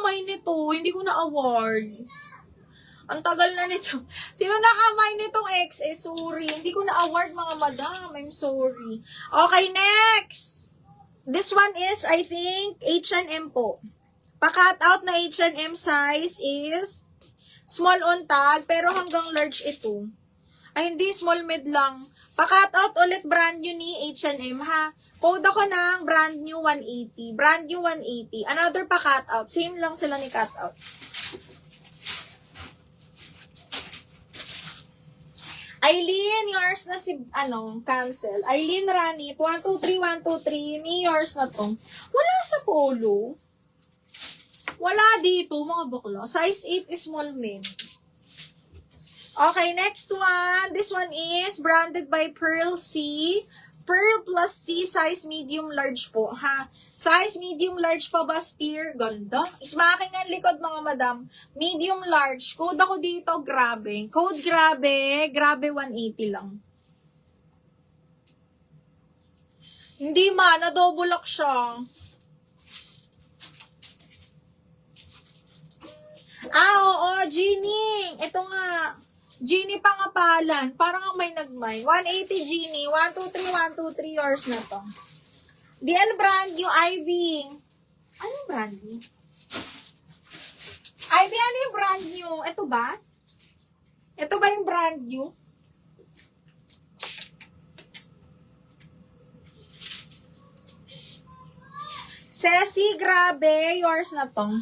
nakamay nito? Hindi ko na-award. Ang tagal na nito. Sino nakamay nitong XS? Sorry. Hindi ko na-award, mga madam. I'm sorry. Okay, next. This one is, I think, H&M po. Pa-cut out na H&M size is small on tag, pero hanggang large ito. Ay, hindi. Small mid lang. Pa-cut out ulit brand new ni H&M, ha? Code ako ng brand new 180. Brand new 180. Another pa-cut out. Same lang sila ni cut out. Eileen, yours na si, cancel. Eileen Ranit, 123, 123. Ni yours na to. Wala sa polo. Wala dito, mga bakla. Size 8 is small mid. Okay, next one. This one is branded by Pearl C. Pearl plus C, size medium large po, ha? Size medium large pa ba, steer? Ganda. Ismaking ang likod, mga madam. Medium large. Code ako dito, grabe. Code grabe. Grabe, 180 lang. Hindi na-double lock siya. Oo, Genie. Ito nga. Genie Pangapalan. Parang ang may nagmay. 180 Genie. 123, 123 yours na to. DL brand new, Ivy. Anong brand new? Ivy, ano yung brand new? Ito ba? Ito ba yung brand new? Ceci, grabe. Yours na to.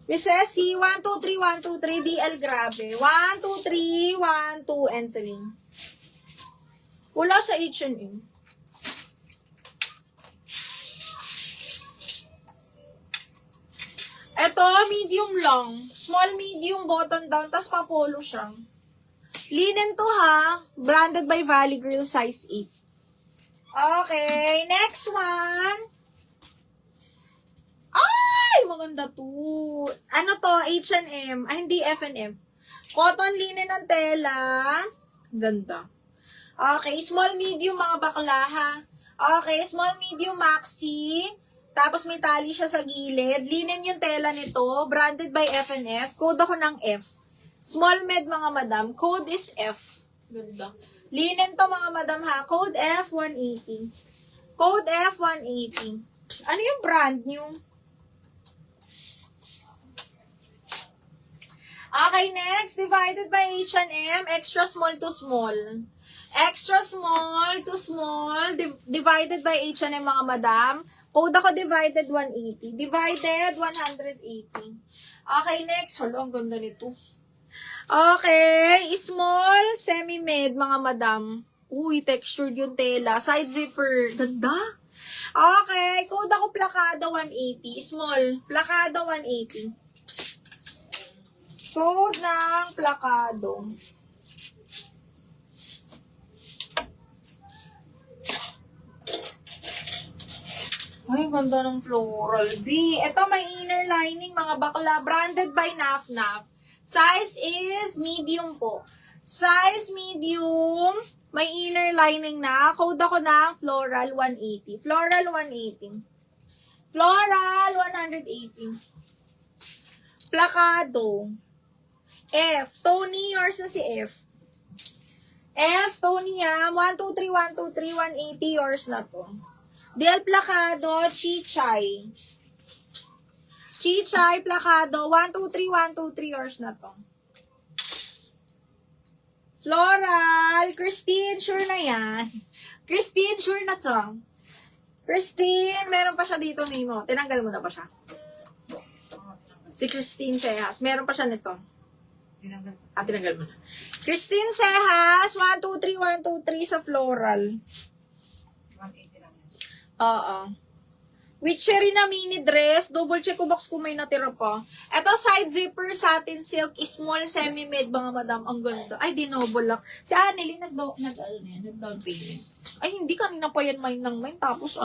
Miss Ceci, 123, 123, DL, grabe. 123, 12, and 3. Wala sa H&M. Ito, medium lang. Small, medium, button down, tas pa-polo siya. Linen to, ha? Branded by Valley Girl, size 8. Okay, next one. Ay, maganda to. Ano to? H&M. Ay, hindi F&M. Cotton linen ng tela. Ganda. Okay, small, medium, mga bakla, ha? Okay, small, medium, maxi. Tapos may tali siya sa gilid. Linen yung tela nito. Branded by F&F. Code ako ng F. Small med, mga madam. Code is F. Ganda. Linen to, mga madam, ha? Code F, 180. Code F, 180. Ano yung brand new? Okay, next. Divided by H&M. Extra small to small. Extra small to small. Divided by H&M, mga madam. Code ako divided 180. Divided 180. Okay, next. Hala, ang ganda nito. Okay, small, semi-mid, mga madam. Uy, textured yung tela. Side zipper. Ganda. Okay, code ako plakado 180. Small, plakado 180. Code ng plakado. Ay, ganda ng floral. B. Ito, may inner lining, mga bakla. Branded by Naf Naf. Size is medium po. Size medium. May inner lining na. Code ako ng floral 180. Floral 180. Floral 180. Plakado. F. Tony, yours na si F. F, Tony, 123, 123, 180, yours na to. Del Placado, Chichay. Chichay, Placado, 123, 123, yours na to. Floral, Christine, sure na yan. Christine, sure na to. Christine, meron pa siya dito, Mimo. Tinanggal mo na ba siya? Si Christine Sehas, meron pa siya nito. Tinanggal mo na. Christine Sehas, 123, 123 sa floral. 180 lang. Oo. With cherry na mini dress, double check ko box kung may natira pa. Ito, side zipper, satin silk, small, semi-mid, mga madam. Ang ganda. Ay, dinoble lang. Si Anneli, nag-down payment. Ay, hindi kanina pa yan mine ng mine. Tapos,